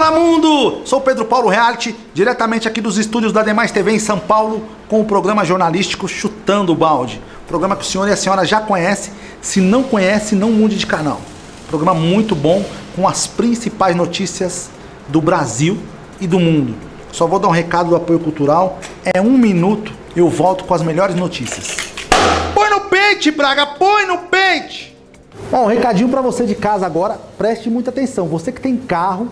Fala mundo! Sou Pedro Paulo Reality, diretamente aqui dos estúdios da Demais TV em São Paulo, com o programa jornalístico Chutando o Balde. Programa que o senhor e a senhora já conhecem, se não conhece, não mude de canal. Programa muito bom, com as principais notícias do Brasil e do mundo. Só vou dar um recado do apoio cultural, é 1 minuto, eu volto com as melhores notícias. Põe no pente, Braga, põe no pente! Bom, um recadinho pra você de casa agora, preste muita atenção. Você que tem carro,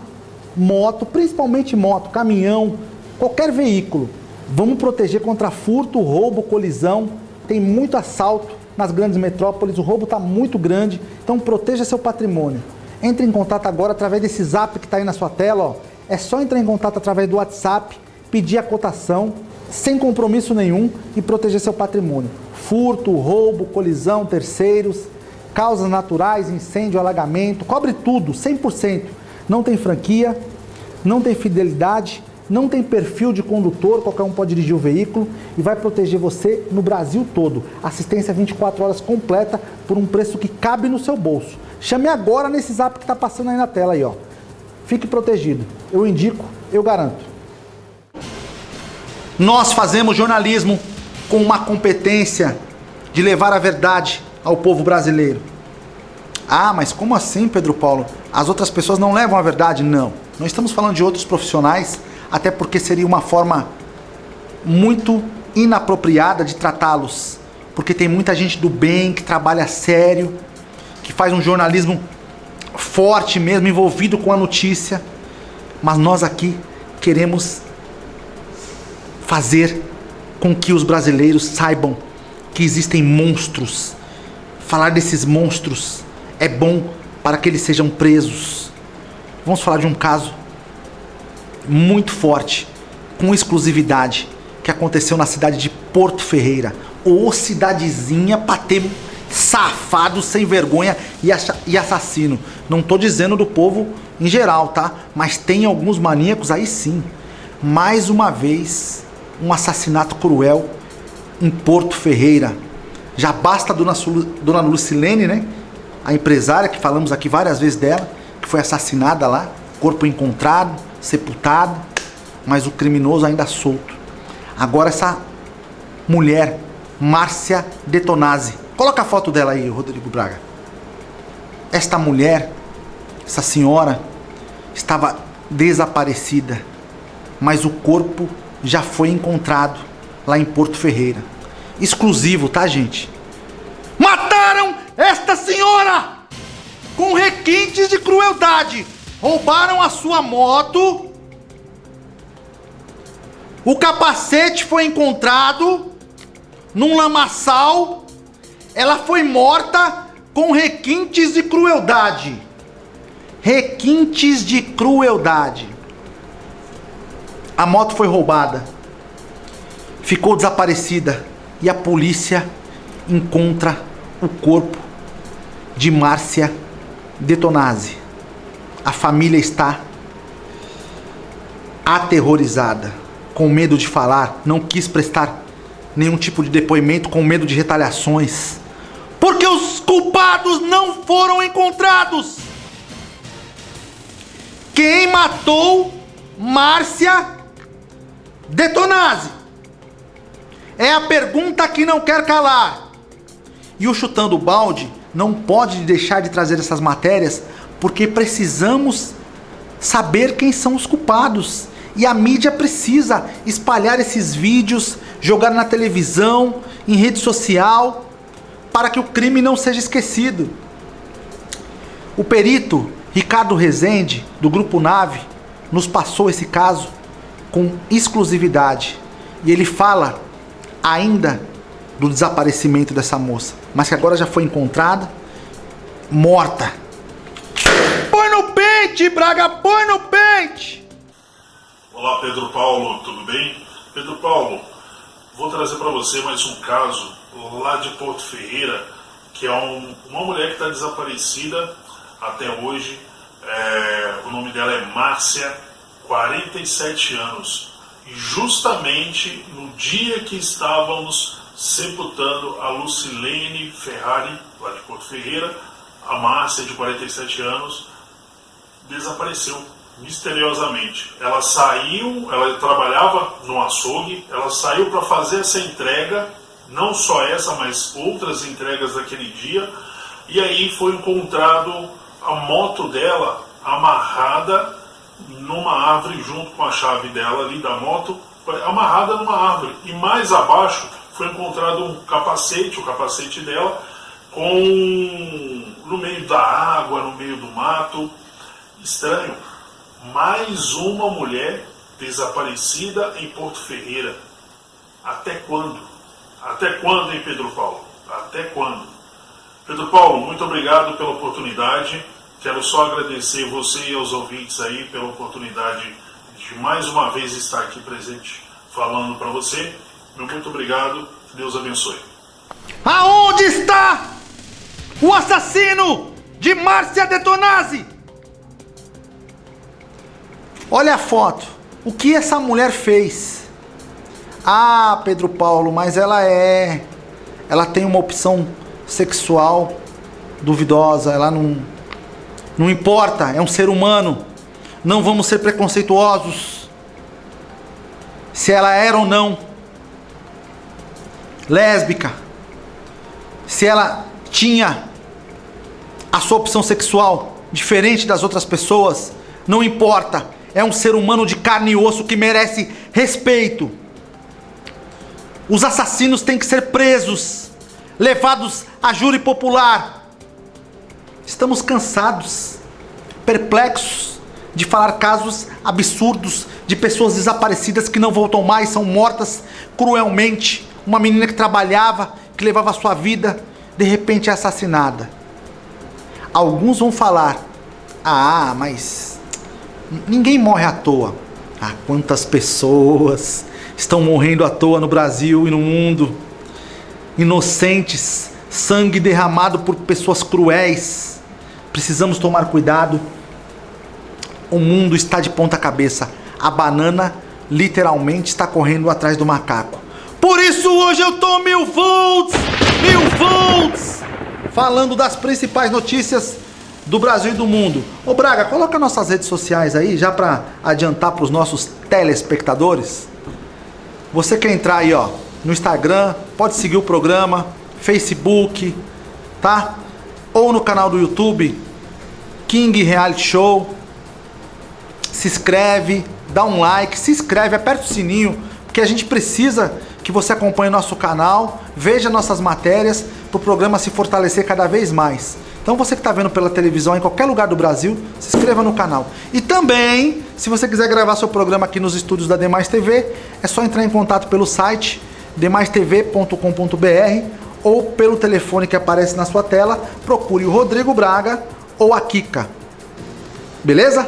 moto, principalmente moto, caminhão, qualquer veículo. Vamos proteger contra furto, roubo, colisão. Tem muito assalto nas grandes metrópoles, o roubo está muito grande, então proteja seu patrimônio. Entre em contato agora através desse zap que está aí na sua tela, ó. É só entrar em contato através do WhatsApp, pedir a cotação, sem compromisso nenhum e proteger seu patrimônio. Furto, roubo, colisão, terceiros, causas naturais, incêndio, alagamento, cobre tudo, 100%. Não tem franquia, não tem fidelidade, não tem perfil de condutor, qualquer um pode dirigir o veículo e vai proteger você no Brasil todo. Assistência 24 horas completa por um preço que cabe no seu bolso. Chame agora nesse zap que está passando aí na tela aí, ó. Fique protegido. Eu indico, eu garanto. Nós fazemos jornalismo com uma competência de levar a verdade ao povo brasileiro. Ah, mas como assim, Pedro Paulo? As outras pessoas não levam a verdade? Não. Não estamos falando de outros profissionais, até porque seria uma forma muito inapropriada de tratá-los. Porque tem muita gente do bem, que trabalha sério, que faz um jornalismo forte mesmo, envolvido com a notícia. Mas nós aqui queremos fazer com que os brasileiros saibam que existem monstros. Falar desses monstros é bom para que eles sejam presos. Vamos falar de um caso muito forte, com exclusividade, que aconteceu na cidade de Porto Ferreira. Ô cidadezinha pra ter safado, sem vergonha e assassino. Não tô dizendo do povo em geral, tá? Mas tem alguns maníacos aí sim. Mais uma vez, um assassinato cruel em Porto Ferreira. Já basta a dona Lucilene, né? A empresária, que falamos aqui várias vezes dela, que foi assassinada lá, corpo encontrado, sepultado, mas o criminoso ainda solto. Agora essa mulher, Márcia Detonazzi. Coloca a foto dela aí, Rodrigo Braga. Esta mulher, essa senhora, estava desaparecida, mas o corpo já foi encontrado lá em Porto Ferreira. Exclusivo, tá, gente? Mataram esta senhora com requintes de crueldade. Roubaram a sua moto. O capacete foi encontrado num lamaçal. Ela foi morta com requintes de crueldade. Requintes de crueldade. A moto foi roubada. Ficou desaparecida. E a polícia encontra o corpo de Márcia Detonazzi. A família está aterrorizada, com medo de falar, não quis prestar nenhum tipo de depoimento, com medo de retaliações, porque os culpados não foram encontrados. Quem matou Márcia Detonazzi? É a pergunta que não quer calar. E o Chutando o Balde não pode deixar de trazer essas matérias, porque precisamos saber quem são os culpados. E a mídia precisa espalhar esses vídeos, jogar na televisão, em rede social, para que o crime não seja esquecido. O perito Ricardo Rezende, do Grupo Nave, nos passou esse caso com exclusividade. E ele fala ainda do desaparecimento dessa moça, mas que agora já foi encontrada, morta. Põe no pente, Braga, põe no pente! Olá, Pedro Paulo, tudo bem? Pedro Paulo, vou trazer para você mais um caso lá de Porto Ferreira, que é uma mulher que está desaparecida até hoje. O nome dela é Márcia, 47 anos. E justamente no dia que estávamos sepultando a Lucilene Ferrari, lá de Porto Ferreira, a Márcia, de 47 anos, desapareceu. misteriosamente, ela saiu, ela trabalhava no açougue, ela saiu para fazer essa entrega, não só essa, mas outras entregas daquele dia, e aí foi encontrado a moto dela amarrada numa árvore junto com a chave dela ali da moto, amarrada numa árvore. E mais abaixo foi encontrado um capacete, o capacete dela, no meio da água, no meio do mato. Estranho. Mais uma mulher desaparecida em Porto Ferreira. Até quando? Até quando, hein, Pedro Paulo? Até quando? Pedro Paulo, muito obrigado pela oportunidade. Quero só agradecer você e aos ouvintes aí pela oportunidade de mais uma vez estar aqui presente falando para você. Meu muito obrigado. Deus abençoe. Aonde está o assassino de Márcia Detonazzi? Olha a foto. O que essa mulher fez? Ah, Pedro Paulo, mas ela tem uma opção sexual duvidosa. Ela não importa, é um ser humano. Não vamos ser preconceituosos. Se ela era ou não lésbica, se ela tinha a sua opção sexual diferente das outras pessoas, não importa. É um ser humano de carne e osso que merece respeito. Os assassinos têm que ser presos, levados a júri popular. Estamos cansados, perplexos de falar casos absurdos de pessoas desaparecidas que não voltam mais, são mortas cruelmente. Uma menina que trabalhava, que levava a sua vida, de repente é assassinada. Alguns vão falar: ah, mas ninguém morre à toa. Ah, quantas pessoas estão morrendo à toa no Brasil e no mundo. Inocentes, sangue derramado por pessoas cruéis. Precisamos tomar cuidado. O mundo está de ponta cabeça. A banana literalmente está correndo atrás do macaco. Por isso hoje eu tô 1000 volts, falando das principais notícias do Brasil e do mundo. Ô Braga, coloca nossas redes sociais aí, já para adiantar para os nossos telespectadores. Você quer entrar aí, ó, no Instagram, pode seguir o programa, Facebook, tá? Ou no canal do YouTube, King Reality Show. Se inscreve, dá um like, se inscreve, aperta o sininho, porque a gente precisa que você acompanhe nosso canal, veja nossas matérias, para o programa se fortalecer cada vez mais. Então você que está vendo pela televisão em qualquer lugar do Brasil, se inscreva no canal. E também, se você quiser gravar seu programa aqui nos estúdios da Demais TV, é só entrar em contato pelo site demaistv.com.br ou pelo telefone que aparece na sua tela. Procure o Rodrigo Braga ou a Kika. Beleza?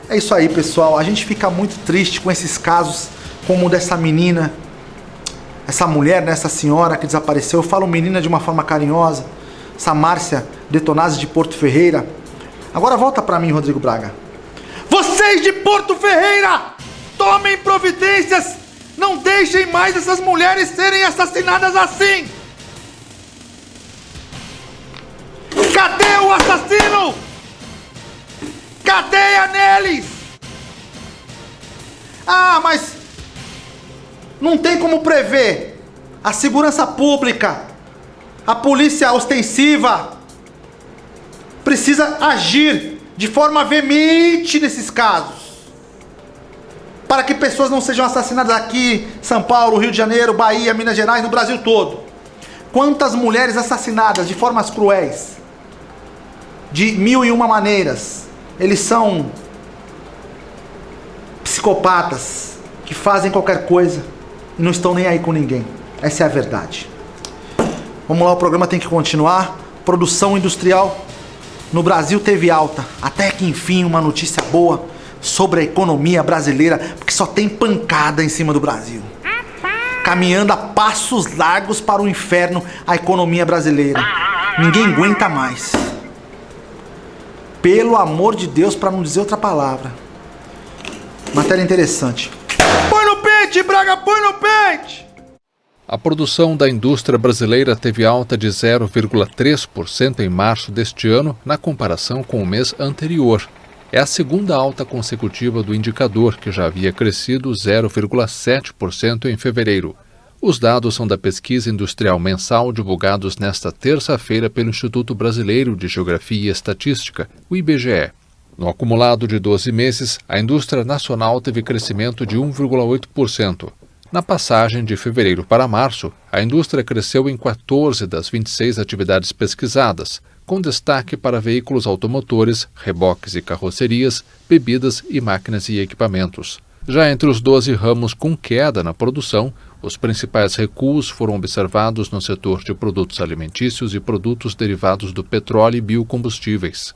É isso aí, pessoal. A gente fica muito triste com esses casos, como o dessa menina, essa mulher, né, essa senhora que desapareceu. Eu falo menina de uma forma carinhosa. Essa Márcia Detonazzi de Porto Ferreira. Agora volta pra mim, Rodrigo Braga. Vocês de Porto Ferreira, tomem providências. Não deixem mais essas mulheres serem assassinadas assim. Cadê o assassino? Cadeia neles! Ah, mas não tem como prever. A segurança pública, a polícia ostensiva precisa agir de forma veemente nesses casos, para que pessoas não sejam assassinadas aqui, São Paulo, Rio de Janeiro, Bahia, Minas Gerais, no Brasil todo. Quantas mulheres assassinadas de formas cruéis, de 1001 maneiras. Eles são psicopatas que fazem qualquer coisa e não estão nem aí com ninguém. Essa é a verdade. Vamos lá, o programa tem que continuar. Produção industrial no Brasil teve alta. Até que enfim uma notícia boa sobre a economia brasileira, porque só tem pancada em cima do Brasil. Caminhando a passos largos para o inferno a economia brasileira. Ninguém aguenta mais. Pelo amor de Deus, para não dizer outra palavra. Matéria interessante. Põe no pente, Braga, põe no pente! A produção da indústria brasileira teve alta de 0,3% em março deste ano, na comparação com o mês anterior. É a segunda alta consecutiva do indicador, que já havia crescido 0,7% em fevereiro. Os dados são da pesquisa industrial mensal divulgados nesta terça-feira pelo Instituto Brasileiro de Geografia e Estatística, o IBGE. No acumulado de 12 meses, a indústria nacional teve crescimento de 1,8%. Na passagem de fevereiro para março, a indústria cresceu em 14 das 26 atividades pesquisadas, com destaque para veículos automotores, reboques e carrocerias, bebidas e máquinas e equipamentos. Já entre os 12 ramos com queda na produção, os principais recuos foram observados no setor de produtos alimentícios e produtos derivados do petróleo e biocombustíveis.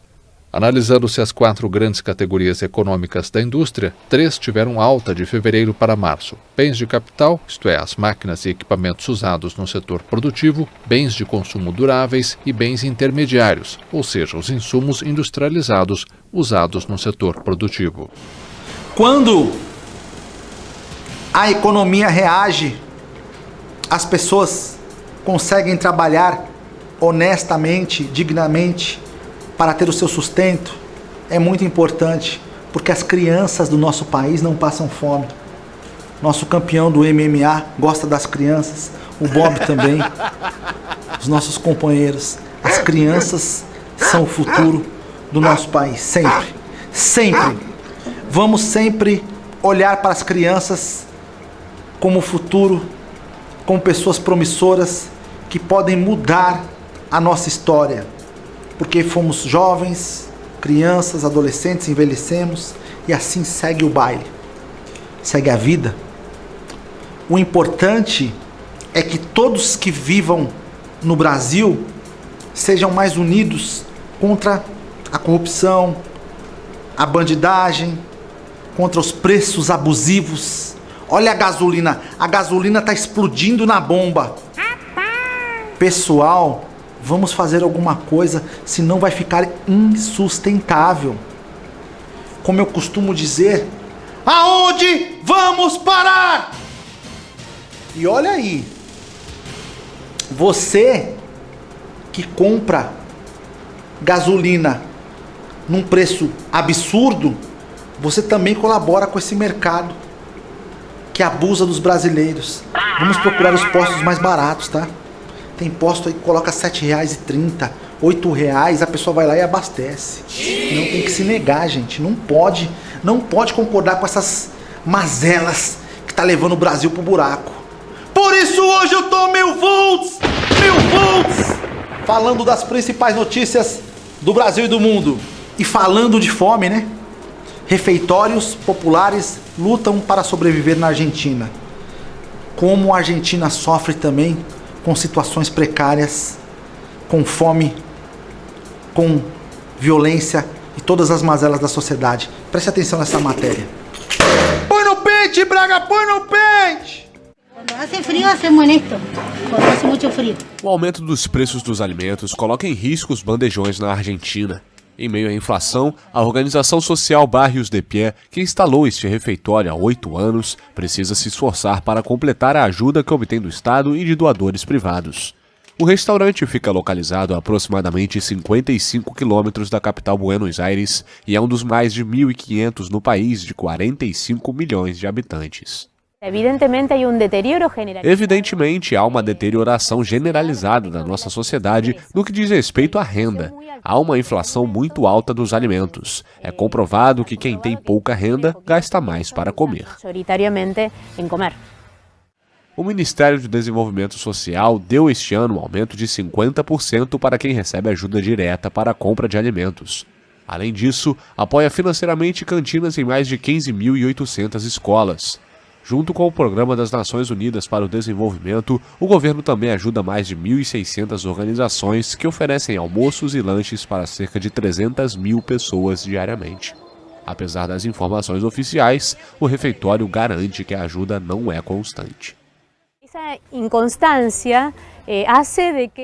Analisando-se as 4 grandes categorias econômicas da indústria, 3 tiveram alta de fevereiro para março: bens de capital, isto é, as máquinas e equipamentos usados no setor produtivo, bens de consumo duráveis e bens intermediários, ou seja, os insumos industrializados usados no setor produtivo. Quando a economia reage, as pessoas conseguem trabalhar honestamente, dignamente, para ter o seu sustento. É muito importante, porque as crianças do nosso país não passam fome. Nosso campeão do MMA gosta das crianças, o Bob também, os nossos companheiros. As crianças são o futuro do nosso país, sempre, sempre. Vamos sempre olhar para as crianças como futuro, como pessoas promissoras que podem mudar a nossa história. Porque fomos jovens, crianças, adolescentes, envelhecemos e assim segue o baile, segue a vida. O importante é que todos que vivam no Brasil sejam mais unidos contra a corrupção, a bandidagem, contra os preços abusivos. Olha a gasolina está explodindo na bomba. Pessoal, vamos fazer alguma coisa, senão vai ficar insustentável. Como eu costumo dizer, aonde vamos parar? E olha aí, você que compra gasolina num preço absurdo, você também colabora com esse mercado que abusa dos brasileiros. Vamos procurar os postos mais baratos, tá? Tem posto aí que coloca R$7,30, R$8, a pessoa vai lá e abastece. Não tem que se negar, gente. Não pode concordar com essas mazelas que tá levando o Brasil pro buraco. Por isso hoje eu tô 1000 volts! Falando das principais notícias do Brasil e do mundo. E falando de fome, né? Refeitórios populares lutam para sobreviver na Argentina. Como a Argentina sofre também com situações precárias, com fome, com violência e todas as mazelas da sociedade. Preste atenção nessa matéria. Põe no pente, Braga, põe no pente! Quando hace frio, hacemos esto. Quando hace muito frio. O aumento dos preços dos alimentos coloca em risco os bandejões na Argentina. Em meio à inflação, a organização social Barrios de Pie, que instalou este refeitório há 8 anos, precisa se esforçar para completar a ajuda que obtém do Estado e de doadores privados. O restaurante fica localizado a aproximadamente 55 quilômetros da capital Buenos Aires e é um dos mais de 1.500 no país de 45 milhões de habitantes. Evidentemente, há uma deterioração generalizada da nossa sociedade no que diz respeito à renda. Há uma inflação muito alta dos alimentos. É comprovado que quem tem pouca renda gasta mais para comer. O Ministério do Desenvolvimento Social deu este ano um aumento de 50% para quem recebe ajuda direta para a compra de alimentos. Além disso, apoia financeiramente cantinas em mais de 15.800 escolas. Junto com o Programa das Nações Unidas para o Desenvolvimento, o governo também ajuda mais de 1.600 organizações que oferecem almoços e lanches para cerca de 300 mil pessoas diariamente. Apesar das informações oficiais, o refeitório garante que a ajuda não é constante.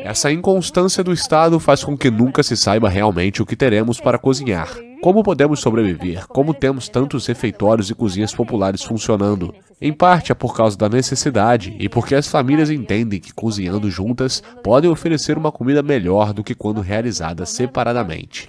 Essa inconstância do Estado faz com que nunca se saiba realmente o que teremos para cozinhar, como podemos sobreviver, como temos tantos refeitórios e cozinhas populares funcionando. Em parte é por causa da necessidade e porque as famílias entendem que cozinhando juntas podem oferecer uma comida melhor do que quando realizada separadamente.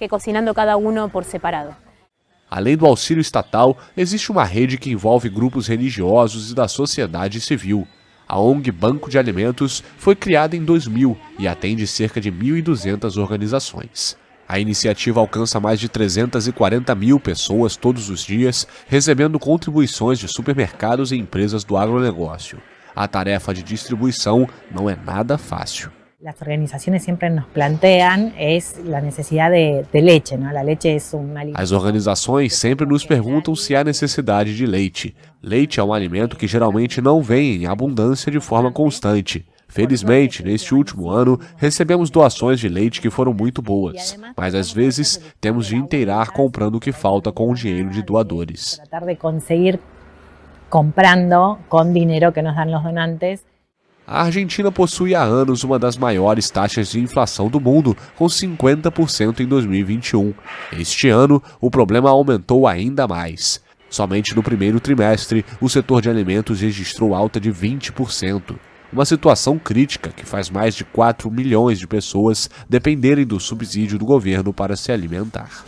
Além do auxílio estatal, existe uma rede que envolve grupos religiosos e da sociedade civil. A ONG Banco de Alimentos foi criada em 2000 e atende cerca de 1.200 organizações. A iniciativa alcança mais de 340 mil pessoas todos os dias, recebendo contribuições de supermercados e empresas do agronegócio. A tarefa de distribuição não é nada fácil. Las organizaciones siempre nos plantean es la necesidad de leche, ¿no? La leche es un alimento. As organizações sempre nos perguntam se há necessidade de leite. Leite é um alimento que geralmente não vem em abundância de forma constante. Felizmente, neste último ano, recebemos doações de leite que foram muito boas, mas às vezes temos de inteirar comprando o que falta com o dinheiro de doadores. Tratar de conseguir comprando con dinero que nos dan los donantes. A Argentina possui há anos uma das maiores taxas de inflação do mundo, com 50% em 2021. Este ano, o problema aumentou ainda mais. Somente no primeiro trimestre, o setor de alimentos registrou alta de 20%. Uma situação crítica que faz mais de 4 milhões de pessoas dependerem do subsídio do governo para se alimentar.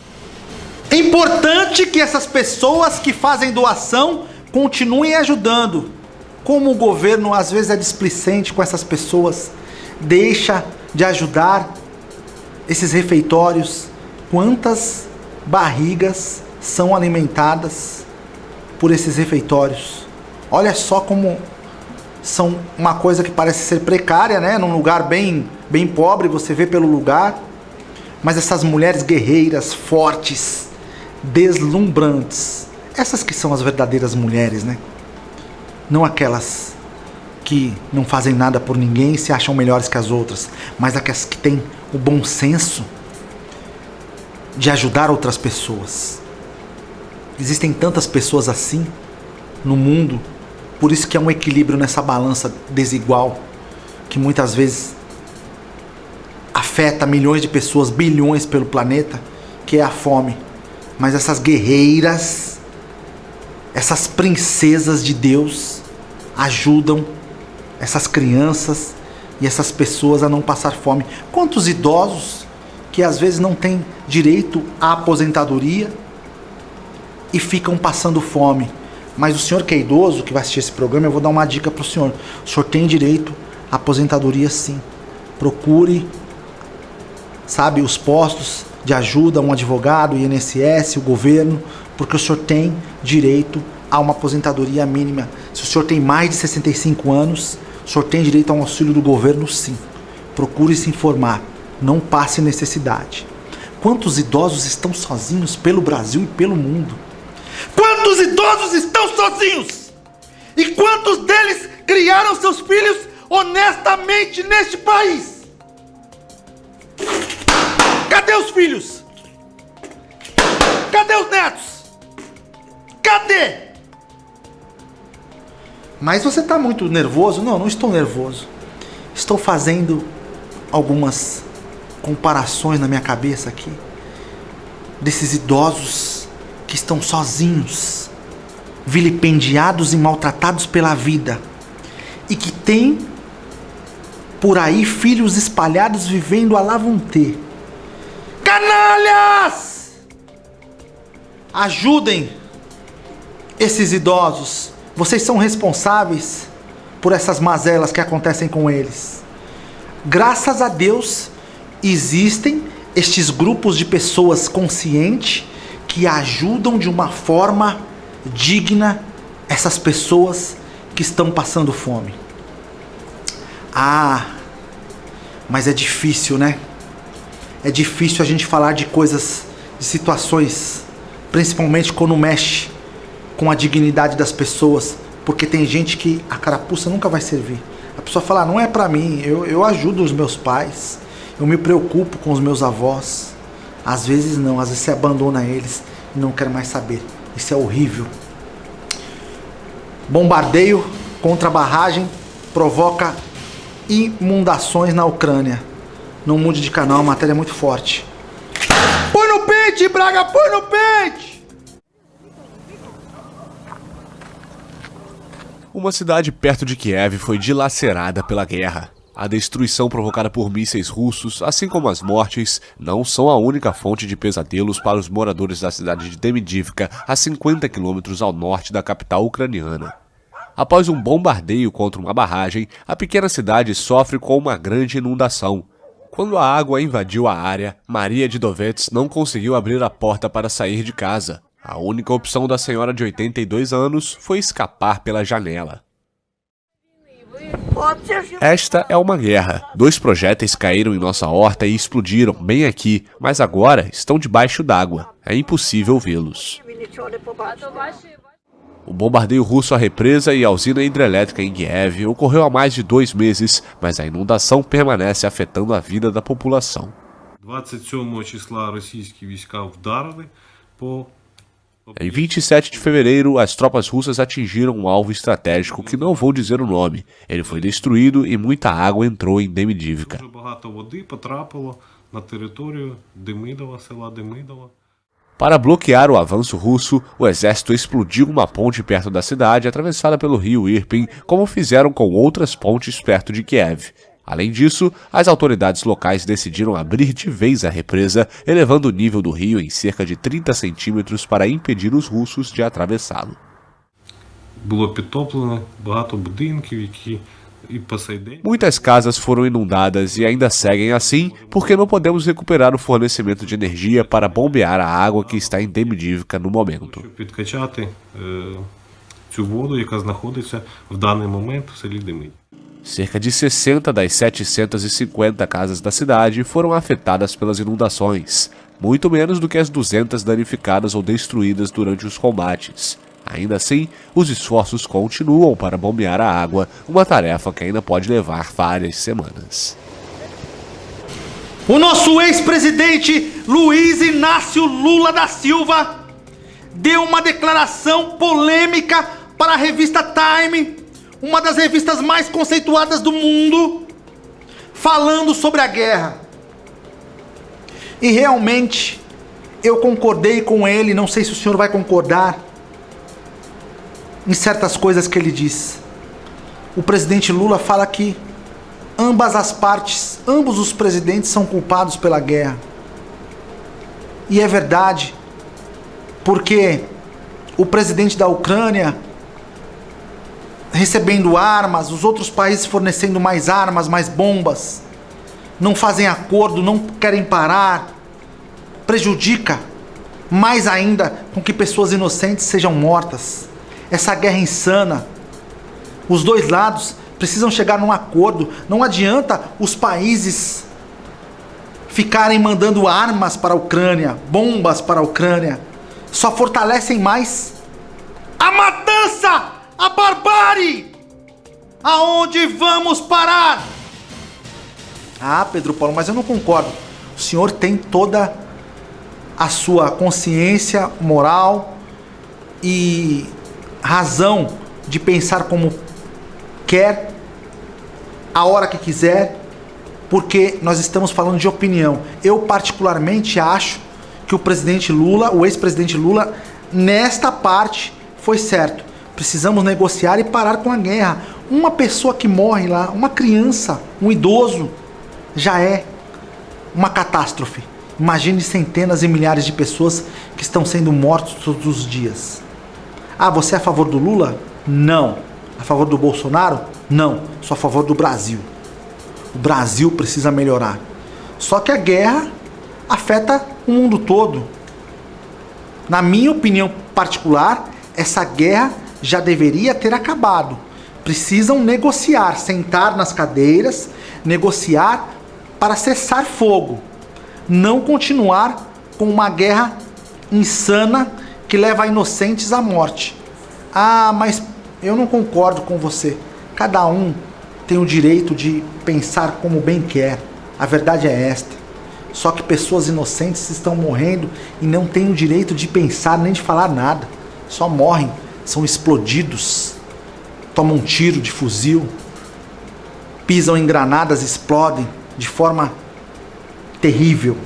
É importante que essas pessoas que fazem doação continuem ajudando. Como o governo às vezes é displicente com essas pessoas, deixa de ajudar esses refeitórios. Quantas barrigas são alimentadas por esses refeitórios? Olha só como são uma coisa que parece ser precária, né? Num lugar bem pobre, você vê pelo lugar. Mas essas mulheres guerreiras, fortes, deslumbrantes, essas que são as verdadeiras mulheres, né? Não aquelas que não fazem nada por ninguém e se acham melhores que as outras, mas aquelas que têm o bom senso de ajudar outras pessoas. Existem tantas pessoas assim no mundo, por isso que há um equilíbrio nessa balança desigual, que muitas vezes afeta milhões de pessoas, bilhões pelo planeta, que é a fome. Mas essas guerreiras, essas princesas de Deus, ajudam essas crianças e essas pessoas a não passar fome. Quantos idosos que às vezes não têm direito à aposentadoria e ficam passando fome. Mas o senhor que é idoso, que vai assistir esse programa, eu vou dar uma dica para o senhor. O senhor tem direito à aposentadoria, sim. Procure, sabe, os postos de ajuda, um advogado, o INSS, o governo, porque o senhor tem direito a uma aposentadoria mínima. Se o senhor tem mais de 65 anos, o senhor tem direito a um auxílio do governo, sim. Procure se informar, não passe necessidade. Quantos idosos estão sozinhos pelo Brasil e pelo mundo? Quantos idosos estão sozinhos? E quantos deles criaram seus filhos honestamente neste país? Cadê os filhos? Cadê os netos? Cadê? Mas você está muito nervoso? Não, não estou nervoso. Estou fazendo algumas comparações na minha cabeça aqui desses idosos que estão sozinhos, vilipendiados e maltratados pela vida, e que têm por aí filhos espalhados vivendo à lá vão ter. Canalhas! Ajudem esses idosos. Vocês são responsáveis por essas mazelas que acontecem com eles. Graças a Deus, existem estes grupos de pessoas conscientes que ajudam de uma forma digna essas pessoas que estão passando fome. Ah, mas é difícil, né? É difícil a gente falar de coisas, de situações, principalmente quando mexe com a dignidade das pessoas, porque tem gente que a carapuça nunca vai servir. A pessoa fala, não é pra mim, eu ajudo os meus pais, eu me preocupo com os meus avós. Às vezes não, às vezes você abandona eles e não quer mais saber. Isso é horrível. Bombardeio contra a barragem provoca inundações na Ucrânia. Não mude de canal, a matéria é muito forte. Põe no pente, Braga, põe no pente! Uma cidade perto de Kiev foi dilacerada pela guerra. A destruição provocada por mísseis russos, assim como as mortes, não são a única fonte de pesadelos para os moradores da cidade de Demidivka, a 50 quilômetros ao norte da capital ucraniana. Após um bombardeio contra uma barragem, a pequena cidade sofre com uma grande inundação. Quando a água invadiu a área, Maria Didovets não conseguiu abrir a porta para sair de casa. A única opção da senhora de 82 anos foi escapar pela janela. Esta é uma guerra. 2 projéteis caíram em nossa horta e explodiram bem aqui, mas agora estão debaixo d'água. É impossível vê-los. O bombardeio russo à represa e à usina hidrelétrica em Kiev ocorreu há mais de 2 meses, mas a inundação permanece afetando a vida da população. 27 числа російські війська вдарили по Em 27 de fevereiro, as tropas russas atingiram um alvo estratégico que não vou dizer o nome. Ele foi destruído e muita água entrou em Demidivka. дуже багато води потрапило на територію Демидова, села Демидова. Para bloquear o avanço russo, o exército explodiu uma ponte perto da cidade, atravessada pelo rio Irpin, como fizeram com outras pontes perto de Kiev. Além disso, as autoridades locais decidiram abrir de vez a represa, elevando o nível do rio em cerca de 30 centímetros para impedir os russos de atravessá-lo. Було підтоплено багато будинків, які і по сей день. Muitas casas foram inundadas e ainda seguem assim, porque não podemos recuperar o fornecimento de energia para bombear a água que está em Demidivka no momento. Щоб підкачати цю воду, яка знаходиться в даний момент в селі Демидів. Cerca de 60 das 750 casas da cidade foram afetadas pelas inundações, muito menos do que as 200 danificadas ou destruídas durante os combates. Ainda assim, os esforços continuam para bombear a água, uma tarefa que ainda pode levar várias semanas. O nosso ex-presidente Luiz Inácio Lula da Silva deu uma declaração polêmica para a revista Time, uma das revistas mais conceituadas do mundo, falando sobre a guerra. E realmente, eu concordei com ele, não sei se o senhor vai concordar, em certas coisas que ele diz. O presidente Lula fala que ambas as partes, ambos os presidentes são culpados pela guerra. E é verdade, porque o presidente da Ucrânia recebendo armas, os outros países fornecendo mais armas, mais bombas, não fazem acordo, não querem parar, prejudica mais ainda com que pessoas inocentes sejam mortas. Essa guerra insana, os dois lados precisam chegar num acordo. Não adianta os países ficarem mandando armas para a Ucrânia, bombas para a Ucrânia, só fortalecem mais a matança, a barbárie. Aonde vamos parar? Ah, Pedro Paulo, mas eu não concordo. O senhor tem toda a sua consciência moral e razão de pensar como quer, a hora que quiser, porque nós estamos falando de opinião. Eu particularmente acho que o presidente Lula, o ex-presidente Lula, nesta parte foi certo. Precisamos negociar e parar com a guerra. Uma pessoa que morre lá, uma criança, um idoso, já é uma catástrofe. Imagine centenas e milhares de pessoas que estão sendo mortos todos os dias. Ah, você é a favor do Lula? Não. A favor do Bolsonaro? Não. Sou a favor do Brasil. O Brasil precisa melhorar. Só que a guerra afeta o mundo todo. Na minha opinião particular, essa guerra já deveria ter acabado. Precisam negociar, sentar nas cadeiras, negociar para cessar fogo. Não continuar com uma guerra insana que leva inocentes à morte. Ah, mas eu não concordo com você. Cada um tem o direito de pensar como bem quer. A verdade é esta. Só que pessoas inocentes estão morrendo e não têm o direito de pensar nem de falar nada. Só morrem, são explodidos, tomam um tiro de fuzil, pisam em granadas, explodem de forma terrível.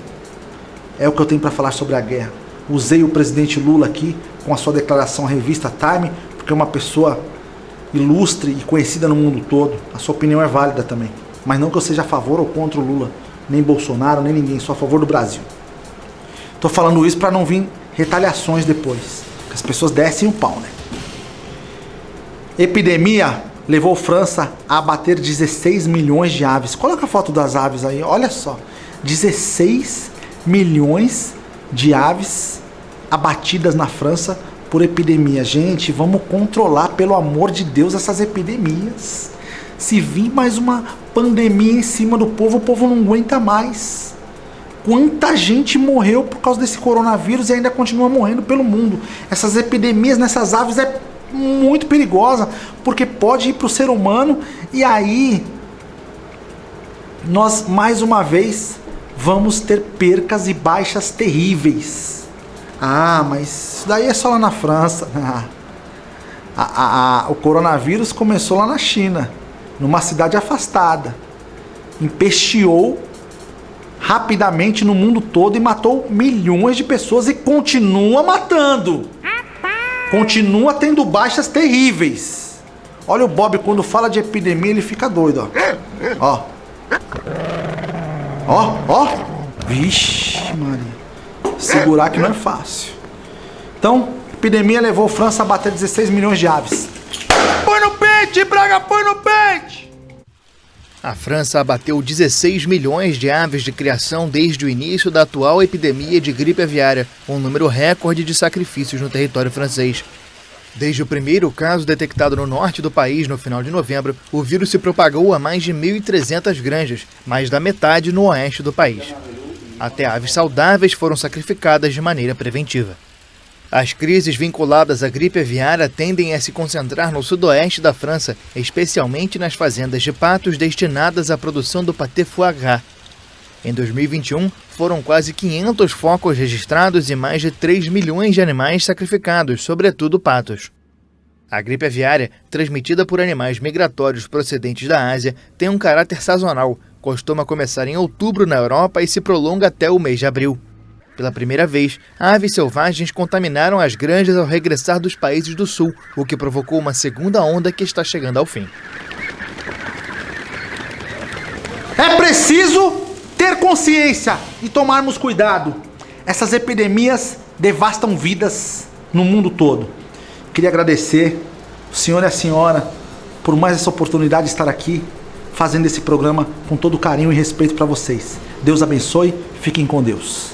É o que eu tenho para falar sobre a guerra. Usei o presidente Lula aqui com a sua declaração à revista Time, porque é uma pessoa ilustre e conhecida no mundo todo. A sua opinião é válida também. Mas não que eu seja a favor ou contra o Lula, nem Bolsonaro, nem ninguém, sou a favor do Brasil. Tô falando isso para não vir retaliações depois, que as pessoas descem o pau, né? Epidemia levou França a abater 16 milhões de aves. Coloca a foto das aves aí, olha só. 16 milhões de aves abatidas na França por epidemia. Gente, vamos controlar, pelo amor de Deus, essas epidemias. Se vir mais uma pandemia em cima do povo, o povo não aguenta mais. Quanta gente morreu por causa desse coronavírus e ainda continua morrendo pelo mundo. Essas epidemias nessas aves é muito perigosa, porque pode ir para o ser humano e aí nós mais uma vez vamos ter percas e baixas terríveis. Ah, mas isso daí é só lá na França. O coronavírus começou lá na China, numa cidade afastada, empesteou rapidamente no mundo todo e matou milhões de pessoas e continua matando. Continua tendo baixas terríveis. Olha o Bob, quando fala de epidemia, ele fica doido, ó. Ó. Vixe, Maria. Segurar que não é fácil. Então, epidemia levou a França a bater 16 milhões de aves. Põe no pente, Braga, põe no pente! A França abateu 16 milhões de aves de criação desde o início da atual epidemia de gripe aviária, um número recorde de sacrifícios no território francês. Desde o primeiro caso detectado no norte do país no final de novembro, o vírus se propagou a mais de 1.300 granjas, mais da metade no oeste do país. Até aves saudáveis foram sacrificadas de maneira preventiva. As crises vinculadas à gripe aviária tendem a se concentrar no sudoeste da França, especialmente nas fazendas de patos destinadas à produção do pâté foie gras. Em 2021, foram quase 500 focos registrados e mais de 3 milhões de animais sacrificados, sobretudo patos. A gripe aviária, transmitida por animais migratórios procedentes da Ásia, tem um caráter sazonal, costuma começar em outubro na Europa e se prolonga até o mês de abril. Pela primeira vez, aves selvagens contaminaram as granjas ao regressar dos países do sul, o que provocou uma segunda onda que está chegando ao fim. É preciso ter consciência e tomarmos cuidado. Essas epidemias devastam vidas no mundo todo. Queria agradecer o senhor e a senhora por mais essa oportunidade de estar aqui fazendo esse programa com todo carinho e respeito para vocês. Deus abençoe, fiquem com Deus.